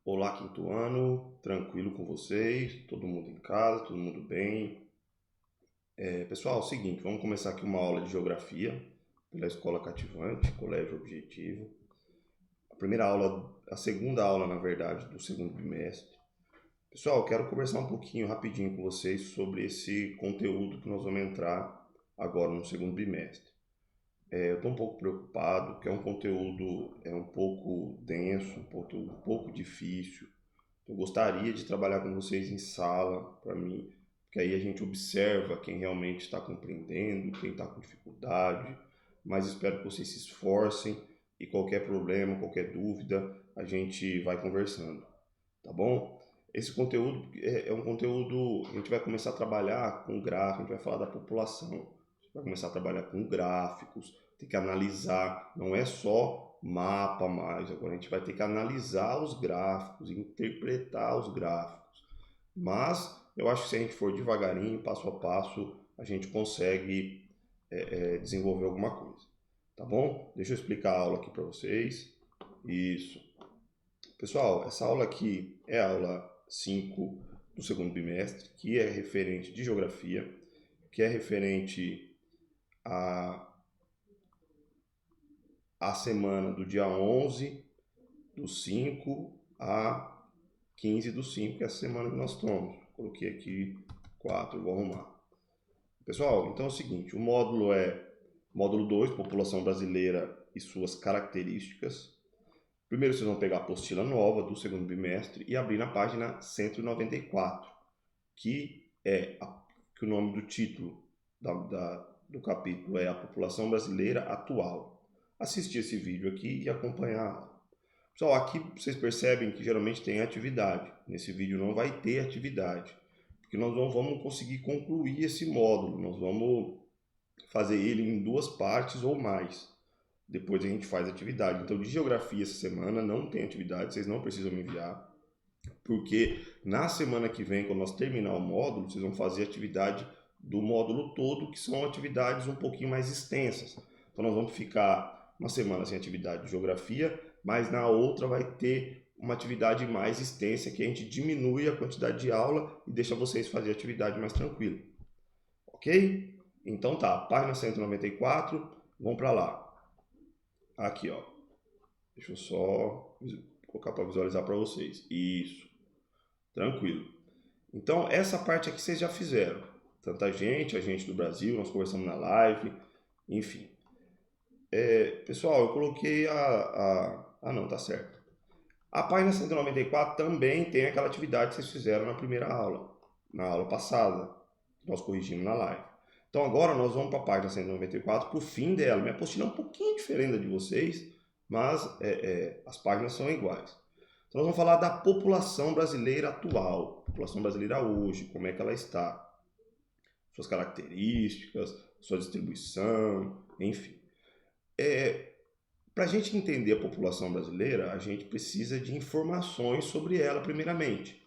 Olá, quinto ano, tranquilo com vocês? Todo mundo em casa, todo mundo bem? Pessoal, é o seguinte, vamos começar aqui uma aula de geografia pela Escola Cativante, Colégio Objetivo. A segunda aula, na verdade, do segundo bimestre. Pessoal, eu quero conversar um pouquinho rapidinho com vocês sobre esse conteúdo que nós vamos entrar agora no segundo bimestre. Eu estou um pouco preocupado, porque é um conteúdo um pouco denso, um pouco difícil. Eu gostaria de trabalhar com vocês em sala, para mim, porque aí a gente observa quem realmente está compreendendo, quem está com dificuldade, mas espero que vocês se esforcem e qualquer problema, qualquer dúvida, a gente vai conversando, tá bom? Esse conteúdo é um conteúdo, a gente vai começar a trabalhar com gráficos, a gente vai falar da população, a gente vai começar a trabalhar com gráficos, tem que analisar, não é só mapa mais, agora a gente vai ter que analisar os gráficos, interpretar os gráficos. Mas eu acho que se a gente for devagarinho, passo a passo, a gente consegue desenvolver alguma coisa. Tá bom? Deixa eu explicar a aula aqui para vocês. Isso. Pessoal, essa aula aqui é a aula 5 do segundo bimestre, que é referente de geografia, que é referente a semana do dia 11 do 5 a 15 do 5, que é a semana que nós estamos. Coloquei aqui 4, vou arrumar. Pessoal, então é o seguinte, o módulo é módulo 2, população brasileira e suas características. Primeiro vocês vão pegar a apostila nova do segundo bimestre e abrir na página 194, que que o nome do título do capítulo é A População Brasileira Atual. Assistir esse vídeo aqui e acompanhar a aula. Pessoal, aqui vocês percebem que geralmente tem atividade. Nesse vídeo não vai ter atividade, porque nós não vamos conseguir concluir esse módulo. Nós vamos fazer ele em 2 partes ou mais. Depois a gente faz atividade. Então, de geografia essa semana não tem atividade, vocês não precisam me enviar, porque na semana que vem, quando nós terminar o módulo, vocês vão fazer atividade do módulo todo, que são atividades um pouquinho mais extensas. Então, nós vamos ficar uma semana sem atividade de geografia, mas na outra vai ter uma atividade mais extensa, que a gente diminui a quantidade de aula e deixa vocês fazer a atividade mais tranquilo. Ok? Então tá, página 194, vamos para lá. Aqui, ó. Deixa eu só colocar para visualizar para vocês. Isso. Tranquilo. Então, essa parte aqui vocês já fizeram. Tanta gente, a gente do Brasil, nós conversamos na live, enfim. Pessoal, eu coloquei Ah, não, tá certo. A página 194 também tem aquela atividade que vocês fizeram na primeira aula, na aula passada, que nós corrigimos na live. Então, agora nós vamos para a página 194, para o fim dela. Minha apostila é um pouquinho diferente da de vocês, mas as páginas são iguais. Então, nós vamos falar da população brasileira atual, população brasileira hoje, como é que ela está, suas características, sua distribuição, enfim. Para a gente entender a população brasileira, a gente precisa de informações sobre ela primeiramente.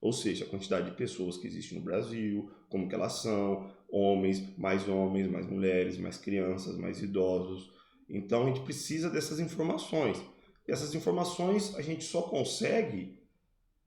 Ou seja, a quantidade de pessoas que existem no Brasil, como que elas são, homens, mais mulheres, mais crianças, mais idosos. Então a gente precisa dessas informações. E essas informações a gente só consegue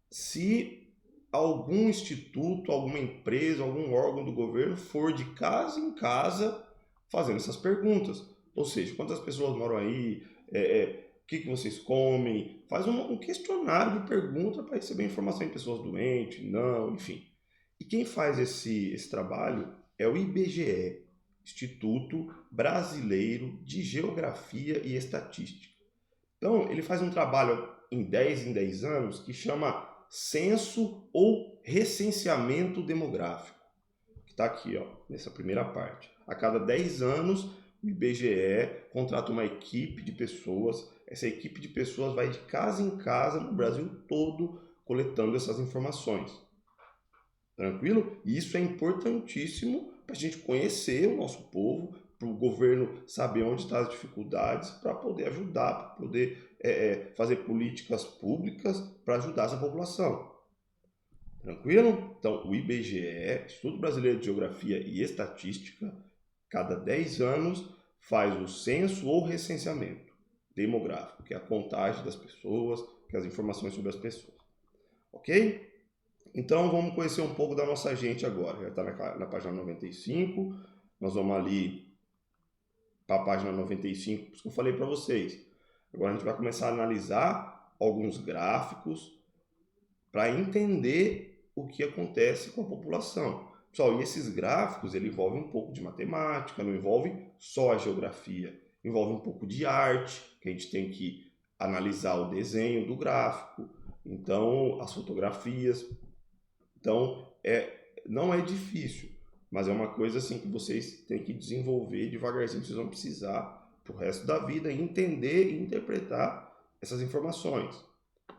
se algum instituto, alguma empresa, algum órgão do governo for de casa em casa fazendo essas perguntas. Ou seja, quantas pessoas moram aí, o que vocês comem, faz um questionário de pergunta para receber informação de pessoas doentes, não, enfim. E quem faz esse trabalho é o IBGE, Instituto Brasileiro de Geografia e Estatística. Então, ele faz um trabalho em 10 anos que chama censo ou recenseamento demográfico, que está aqui, ó, nessa primeira parte. A cada 10 anos, o IBGE contrata uma equipe de pessoas. Essa equipe de pessoas vai de casa em casa no Brasil todo coletando essas informações. Tranquilo? E isso é importantíssimo para a gente conhecer o nosso povo, para o governo saber onde estão as dificuldades, para poder ajudar, para poder fazer políticas públicas para ajudar essa população. Tranquilo? Então, o IBGE, Instituto Brasileiro de Geografia e Estatística, cada 10 anos faz o censo ou recenseamento demográfico, que é a contagem das pessoas, que é as informações sobre as pessoas. ok? Então vamos conhecer um pouco da nossa gente agora. Já está na página 95, nós vamos ali para a página 95, por isso que eu falei para vocês. Agora a gente vai começar a analisar alguns gráficos para entender o que acontece com a população. Pessoal, e esses gráficos ele envolvem um pouco de matemática, não envolve só a geografia, envolve um pouco de arte, que a gente tem que analisar o desenho do gráfico, então as fotografias. Então, não é difícil, mas é uma coisa assim que vocês têm que desenvolver devagarzinho, vocês vão precisar pro resto da vida entender e interpretar essas informações,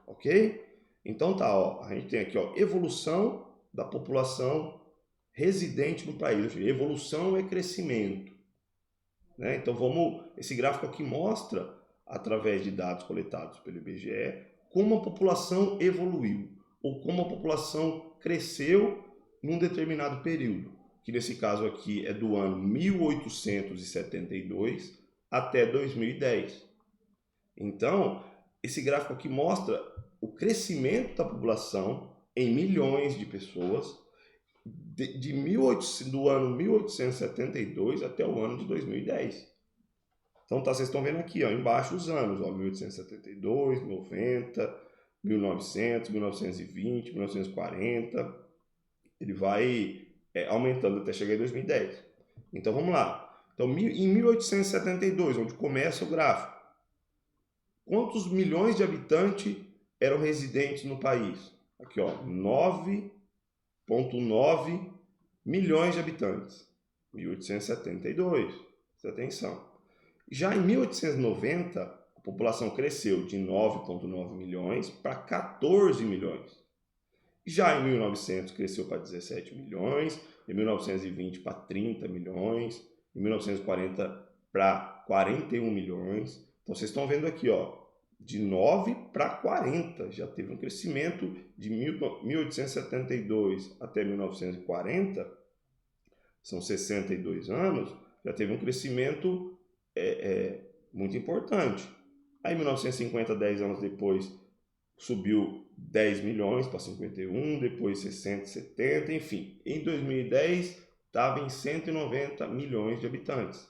ok? Então tá, ó, a gente tem aqui, ó, evolução da população residente no país. Evolução é crescimento, né? Então esse gráfico aqui mostra, através de dados coletados pelo IBGE, como a população evoluiu, ou como a população cresceu num determinado período, que nesse caso aqui é do ano 1872 até 2010. Então, esse gráfico aqui mostra o crescimento da população em milhões de pessoas do ano 1872 até o ano de 2010. Então, vocês estão vendo aqui, ó, embaixo os anos, ó, 1872, 90, 1900, 1920, 1940, ele vai aumentando até chegar em 2010. Então, vamos lá. Então, em 1872, onde começa o gráfico, quantos milhões de habitantes eram residentes no país? Aqui, ó, 9,9 milhões de habitantes. 1872. Presta atenção. Já em 1890, a população cresceu de 9,9 milhões para 14 milhões. Já em 1900 cresceu para 17 milhões, em 1920 para 30 milhões, em 1940 para 41 milhões. Então vocês estão vendo aqui, ó, de 9 para 40, já teve um crescimento de 1872 até 1940, são 62 anos, já teve um crescimento muito importante. Aí em 1950, 10 anos depois, subiu 10 milhões para 51, depois 60, 70, enfim. Em 2010, estava em 190 milhões de habitantes.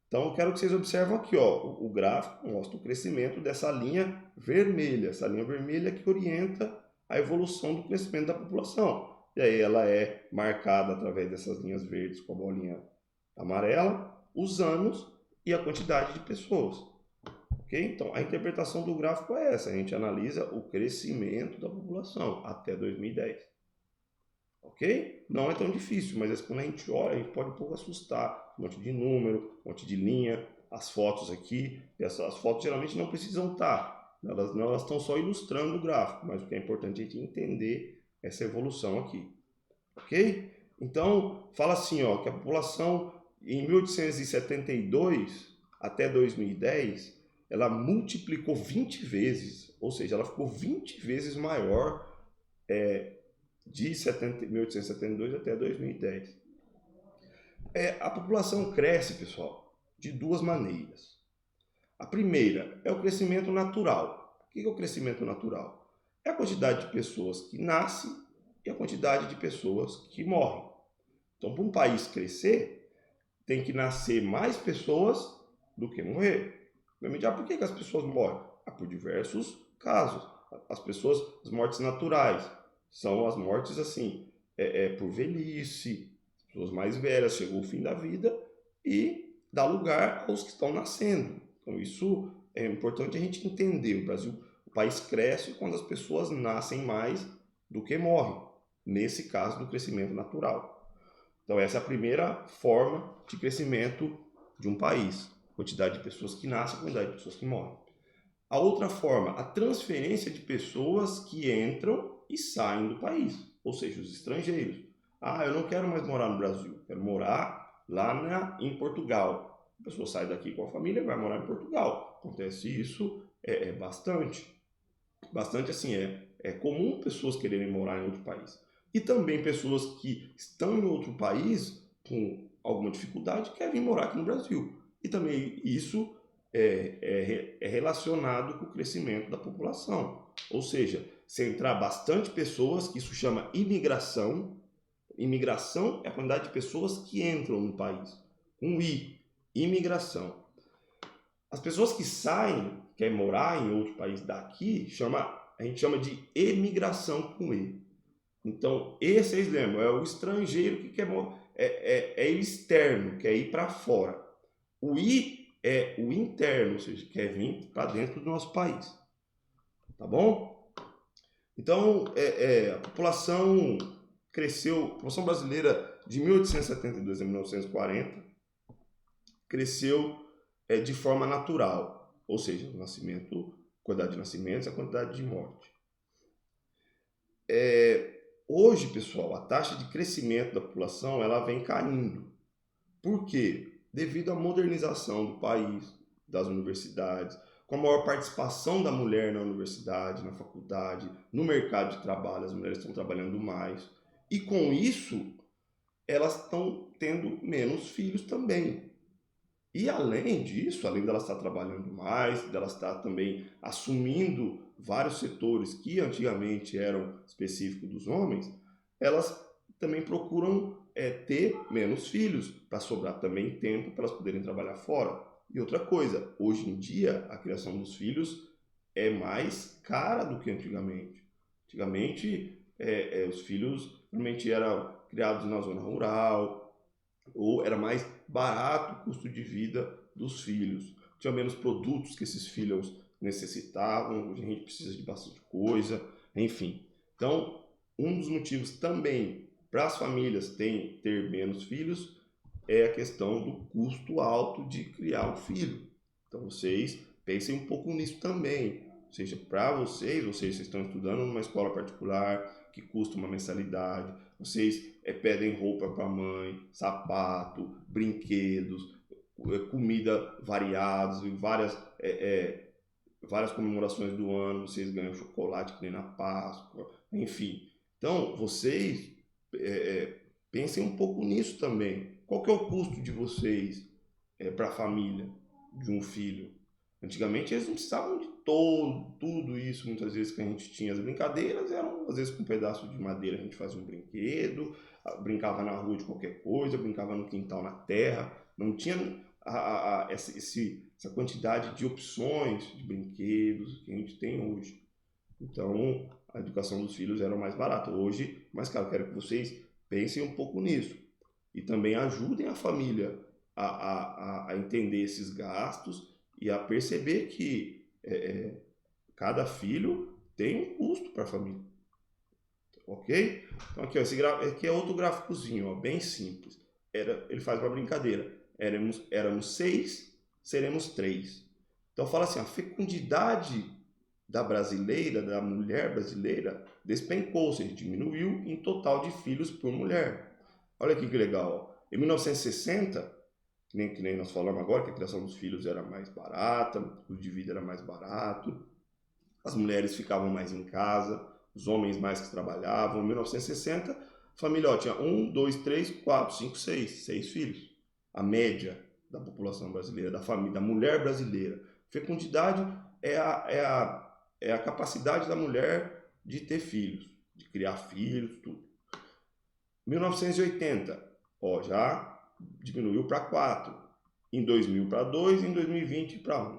Então, eu quero que vocês observem aqui, ó, o gráfico mostra o crescimento dessa linha vermelha. Essa linha vermelha que orienta a evolução do crescimento da população. E aí ela é marcada através dessas linhas verdes com a bolinha amarela, os anos e a quantidade de pessoas. Okay? Então, a interpretação do gráfico é essa. A gente analisa o crescimento da população até 2010. Ok? Não é tão difícil, mas quando a gente olha, a gente pode um pouco assustar. Um monte de número, um monte de linha, as fotos aqui. Essas fotos geralmente não precisam estar. Elas estão só ilustrando o gráfico, mas o que é importante é a gente entender essa evolução aqui. Ok? Então, fala assim, ó, que a população em 1872 até 2010, ela multiplicou 20 vezes, ou seja, ela ficou 20 vezes maior de 1872 até 2010. A população cresce, pessoal, de duas maneiras. A primeira é o crescimento natural. O que é o crescimento natural? É a quantidade de pessoas que nascem e a quantidade de pessoas que morrem. Então, para um país crescer, tem que nascer mais pessoas do que morrer. Por que as pessoas morrem? Por diversos casos. As mortes naturais são as mortes assim, por velhice, pessoas mais velhas, chegou o fim da vida e dá lugar aos que estão nascendo. Então isso é importante a gente entender. O Brasil, o país cresce quando as pessoas nascem mais do que morrem, nesse caso do crescimento natural. Então essa é a primeira forma de crescimento de um país. Quantidade de pessoas que nascem, quantidade de pessoas que morrem. A outra forma, a transferência de pessoas que entram e saem do país, ou seja, os estrangeiros. Eu não quero mais morar no Brasil, quero morar lá em Portugal. A pessoa sai daqui com a família e vai morar em Portugal. Acontece isso bastante. Bastante assim, é comum pessoas quererem morar em outro país. E também pessoas que estão em outro país com alguma dificuldade querem morar aqui no Brasil. E também isso é relacionado com o crescimento da população. Ou seja, centrar bastante pessoas, que isso chama imigração. Imigração é a quantidade de pessoas que entram no país. Com I, imigração. As pessoas que saem, querem morar em outro país daqui, a gente chama de emigração com E. Então, esse vocês lembram, é o estrangeiro que quer é externo, quer ir para fora. O I é o interno, ou seja, quer vir para dentro do nosso país. Tá bom? Então, a população cresceu, a população brasileira de 1872 a 1940 cresceu de forma natural, ou seja, o nascimento, a quantidade de nascimentos e a quantidade de morte. Hoje, pessoal, a taxa de crescimento da população ela vem caindo. Por quê? Devido à modernização do país, das universidades, com a maior participação da mulher na universidade, na faculdade, no mercado de trabalho, as mulheres estão trabalhando mais. E com isso, elas estão tendo menos filhos também. E além disso, além delas estar trabalhando mais, delas estar também assumindo vários setores que antigamente eram específicos dos homens, elas também procuram ter menos filhos, para sobrar também tempo para elas poderem trabalhar fora. E outra coisa, hoje em dia a criação dos filhos é mais cara do que antigamente. Antigamente os filhos realmente eram criados na zona rural, ou era mais barato o custo de vida dos filhos. Tinha menos produtos que esses filhos necessitavam, hoje a gente precisa de bastante coisa, enfim. Então, um dos motivos também para as famílias ter menos filhos é a questão do custo alto de criar um filho. Então, vocês pensem um pouco nisso também. Ou seja, para vocês estão estudando numa escola particular que custa uma mensalidade, vocês pedem roupa para a mãe, sapato, brinquedos, comida variadas, várias comemorações do ano, vocês ganham chocolate que nem na Páscoa, enfim. Então, vocês pensem um pouco nisso também. Qual que é o custo de vocês para a família de um filho? Antigamente eles não precisavam de tudo isso, muitas vezes que a gente tinha. As brincadeiras eram, às vezes, com um pedaço de madeira a gente fazia um brinquedo, brincava na rua de qualquer coisa, brincava no quintal, na terra. Não tinha essa quantidade de opções de brinquedos que a gente tem hoje. Então, a educação dos filhos era mais barata. Hoje, mas claro, quero que vocês pensem um pouco nisso. E também ajudem a família a entender esses gastos e a perceber que cada filho tem um custo para a família. Ok? Então aqui, ó, esse aqui é outro gráficozinho, ó, bem simples. Ele faz uma brincadeira. Éramos 6, seremos 3. Então fala assim, a fecundidade da mulher brasileira, despencou, ou seja, diminuiu em total de filhos por mulher. Olha aqui que legal. Ó. Em 1960, que nem nós falamos agora, que a criação dos filhos era mais barata, o custo de vida era mais barato, as mulheres ficavam mais em casa, os homens mais que trabalhavam. Em 1960, a família tinha 1, 2, 3, 4, 5, 6 filhos. A média da população brasileira, da família, da mulher brasileira. Fecundidade é a capacidade da mulher de ter filhos, de criar filhos, tudo. 1980, já diminuiu para 4, em 2000 para 2, em 2020 para 1.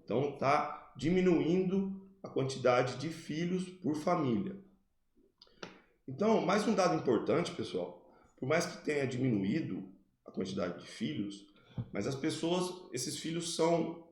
Então está diminuindo a quantidade de filhos por família. Então, mais um dado importante, pessoal, por mais que tenha diminuído a quantidade de filhos, mas esses filhos são,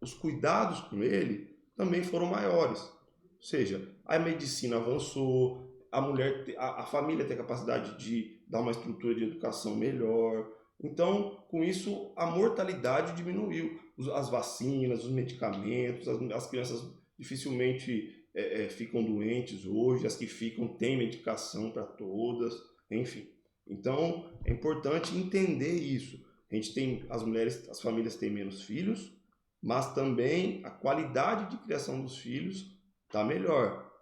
os cuidados com ele também foram maiores. Ou seja, a medicina avançou, a família tem a capacidade de dar uma estrutura de educação melhor. Então, com isso, a mortalidade diminuiu. As vacinas, os medicamentos, as crianças dificilmente ficam doentes hoje, as que ficam têm medicação para todas, enfim. Então, é importante entender isso. A gente tem, as famílias têm menos filhos, mas também a qualidade de criação dos filhos está melhor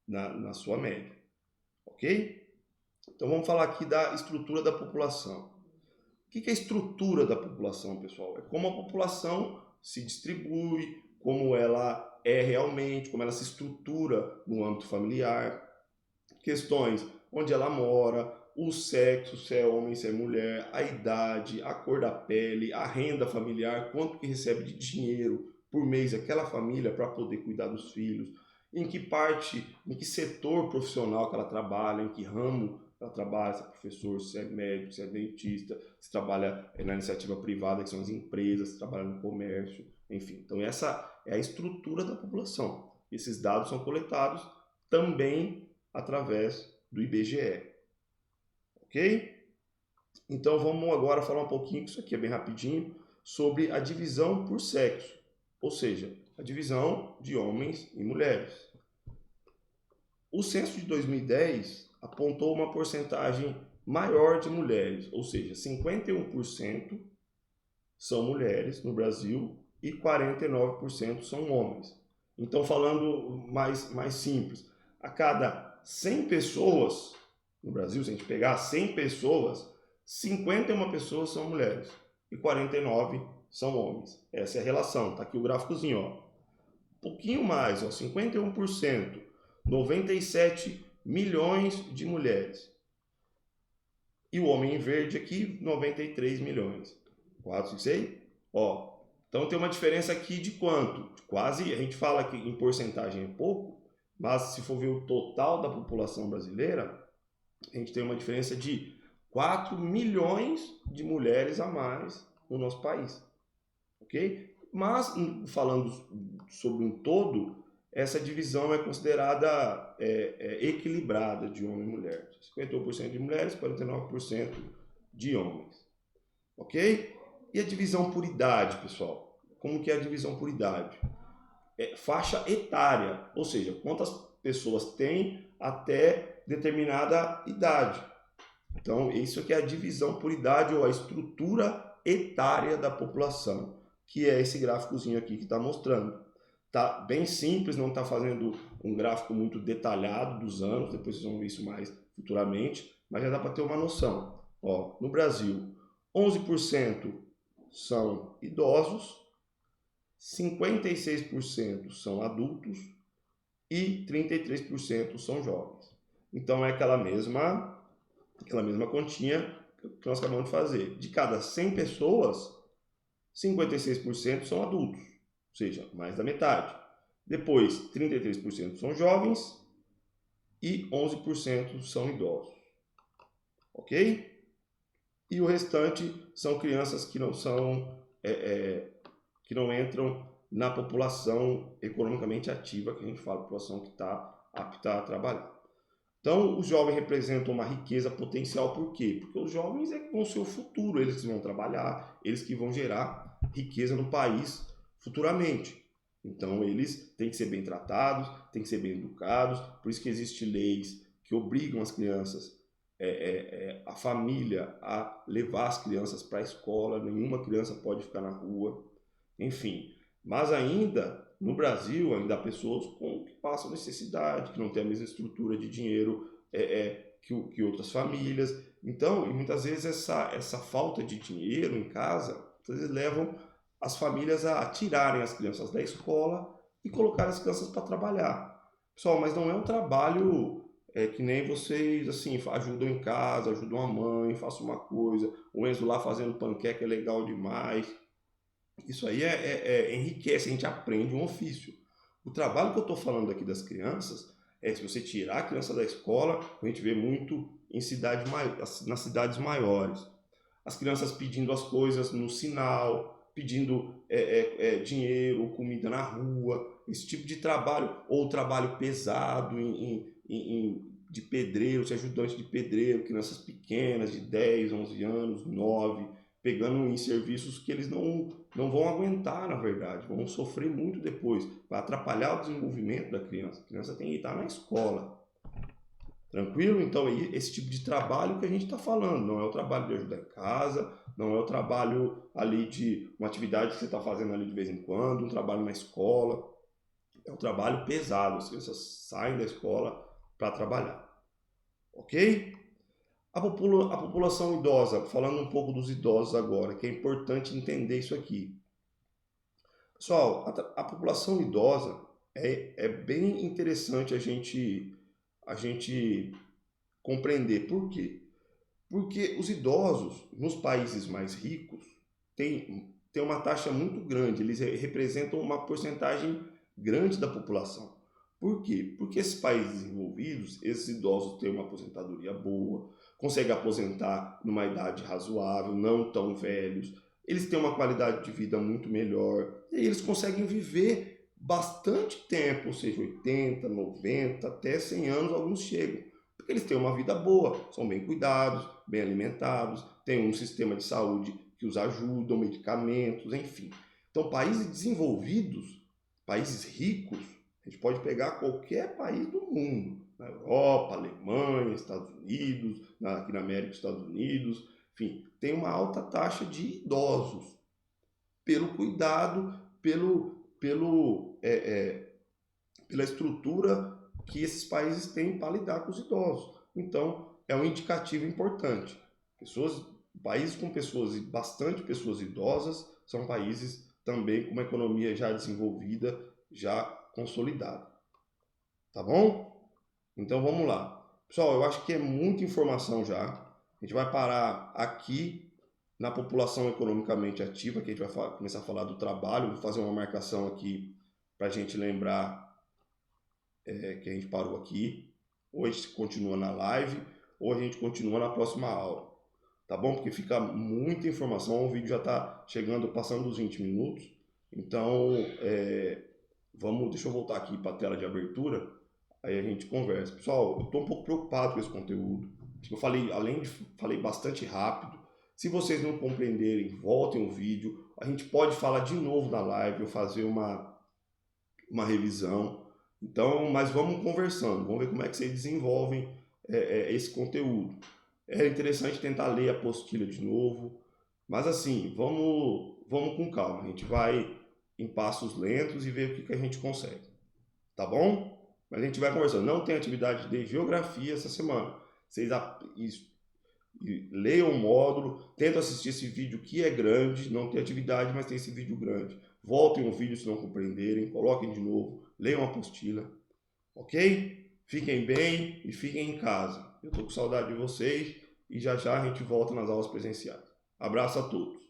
na sua média. Ok? Então vamos falar aqui da estrutura da população. O que é a estrutura da população, pessoal? É como a população se distribui, como ela é realmente, como ela se estrutura no âmbito familiar, questões onde ela mora, o sexo, se é homem, se é mulher, a idade, a cor da pele, a renda familiar, quanto que recebe de dinheiro por mês aquela família para poder cuidar dos filhos, em que parte, em que setor profissional que ela trabalha, em que ramo ela trabalha, se é professor, se é médico, se é dentista, se trabalha na iniciativa privada, que são as empresas, se trabalha no comércio, enfim. Então essa é a estrutura da população. Esses dados são coletados também através do IBGE, ok? Então vamos agora falar um pouquinho, isso aqui é bem rapidinho, sobre a divisão por sexo, ou seja, a divisão de homens e mulheres. O censo de 2010 apontou uma porcentagem maior de mulheres, ou seja, 51% são mulheres no Brasil e 49% são homens. Então, falando mais simples, a cada 100 pessoas no Brasil, se a gente pegar 100 pessoas, 51 pessoas são mulheres e 49 são homens. Essa é a relação, tá aqui o gráficozinho, ó. Um pouquinho mais, ó, 51%, 97 milhões de mulheres. E o homem em verde aqui, 93 milhões. 4, 6, ó. Então tem uma diferença aqui de quanto? Quase, a gente fala que em porcentagem é pouco, mas se for ver o total da população brasileira, a gente tem uma diferença de 4 milhões de mulheres a mais no nosso país, ok? Mas, falando sobre um todo, essa divisão é considerada equilibrada de homem e mulher. 51% de mulheres, 49% de homens, ok? E a divisão por idade, pessoal? Como que é a divisão por idade? Faixa etária, ou seja, quantas pessoas têm até determinada idade. Então, isso aqui é a divisão por idade ou a estrutura etária da população, que é esse gráficozinho aqui que está mostrando. Tá bem simples, não está fazendo um gráfico muito detalhado dos anos, depois vocês vão ver isso mais futuramente, mas já dá para ter uma noção. Ó, no Brasil, 11% são idosos, 56% são adultos e 33% são jovens. Então é aquela mesma continha que nós acabamos de fazer. De cada 100 pessoas, 56% são adultos, ou seja, mais da metade. Depois, 33% são jovens e 11% são idosos. Ok? E o restante são crianças que não são que não entram na população economicamente ativa, que a gente fala, população que está apta a trabalhar. Então, os jovens representam uma riqueza potencial, por quê? Porque os jovens é que vão ser o futuro, eles que vão trabalhar, eles que vão gerar riqueza no país futuramente. Então, eles têm que ser bem tratados, têm que ser bem educados, por isso que existem leis que obrigam as crianças, a família, a levar as crianças para a escola, nenhuma criança pode ficar na rua, enfim. Mas ainda, no Brasil, ainda há pessoas que passam necessidade, que não têm a mesma estrutura de dinheiro que outras famílias. Então, e muitas vezes essa falta de dinheiro em casa, muitas vezes levam as famílias a tirarem as crianças da escola e colocar as crianças para trabalhar. Pessoal, mas não é um trabalho que nem vocês assim ajudam em casa, ajudam a mãe, façam uma coisa, o Enzo lá fazendo panqueca é legal demais. Isso aí enriquece, a gente aprende um ofício. O trabalho que eu estou falando aqui das crianças se você tirar a criança da escola, a gente vê muito nas cidades maiores. As crianças pedindo as coisas no sinal, pedindo dinheiro ou comida na rua, esse tipo de trabalho, ou trabalho pesado de pedreiro, ser ajudante de pedreiro, crianças pequenas de 10, 11 anos, 9, pegando em serviços que eles não vão aguentar, na verdade, vão sofrer muito depois, vai atrapalhar o desenvolvimento da criança. A criança tem que estar na escola. Tranquilo? Então, esse tipo de trabalho que a gente está falando, não é o trabalho de ajudar em casa, não é o trabalho ali de uma atividade que você está fazendo ali de vez em quando, um trabalho na escola, é um trabalho pesado, as crianças saem da escola para trabalhar. Ok? A população idosa, falando um pouco dos idosos agora, que é importante entender isso aqui. Pessoal, a população idosa é bem interessante a gente compreender. Por quê? Porque os idosos, nos países mais ricos, têm uma taxa muito grande, eles representam uma porcentagem grande da população. Por quê? Porque esses países desenvolvidos, esses idosos têm uma aposentadoria boa, conseguem aposentar numa idade razoável, não tão velhos, eles têm uma qualidade de vida muito melhor, e aí eles conseguem viver bastante tempo, ou seja, 80, 90, até 100 anos alguns chegam. Porque eles têm uma vida boa, são bem cuidados, bem alimentados, têm um sistema de saúde que os ajuda, medicamentos, enfim. Então, países desenvolvidos, países ricos, a gente pode pegar qualquer país do mundo, na Europa, Alemanha, Estados Unidos, aqui na América, Estados Unidos, enfim, tem uma alta taxa de idosos, pelo cuidado, pela estrutura que esses países têm para lidar com os idosos. Então, é um indicativo importante. Países com bastante pessoas idosas, são países também com uma economia já desenvolvida, já consolidada. Tá bom? Então vamos lá. Pessoal, eu acho que é muita informação já. A gente vai parar aqui na população economicamente ativa, que a gente vai começar a falar do trabalho. Vou fazer uma marcação aqui para a gente lembrar que a gente parou aqui. Ou a gente continua na live, ou a gente continua na próxima aula. Tá bom? Porque fica muita informação. O vídeo já está chegando, passando dos 20 minutos. Então, deixa eu voltar aqui para a tela de abertura. Aí a gente conversa. Pessoal, eu estou um pouco preocupado com esse conteúdo. Eu falei bastante rápido. Se vocês não compreenderem, voltem o vídeo. A gente pode falar de novo na live, ou fazer uma revisão. Então, mas vamos conversando, vamos ver como é que vocês desenvolvem esse conteúdo. É interessante tentar ler a apostila de novo, mas assim, vamos com calma. A gente vai em passos lentos e ver o que a gente consegue. Tá bom? Mas a gente vai conversando. Não tem atividade de geografia essa semana. Vocês leiam o módulo, tentem assistir esse vídeo que é grande, não tem atividade, mas tem esse vídeo grande. Voltem o vídeo se não compreenderem, coloquem de novo, leiam a apostila, ok? Fiquem bem e fiquem em casa. Eu estou com saudade de vocês e já já a gente volta nas aulas presenciais. Abraço a todos.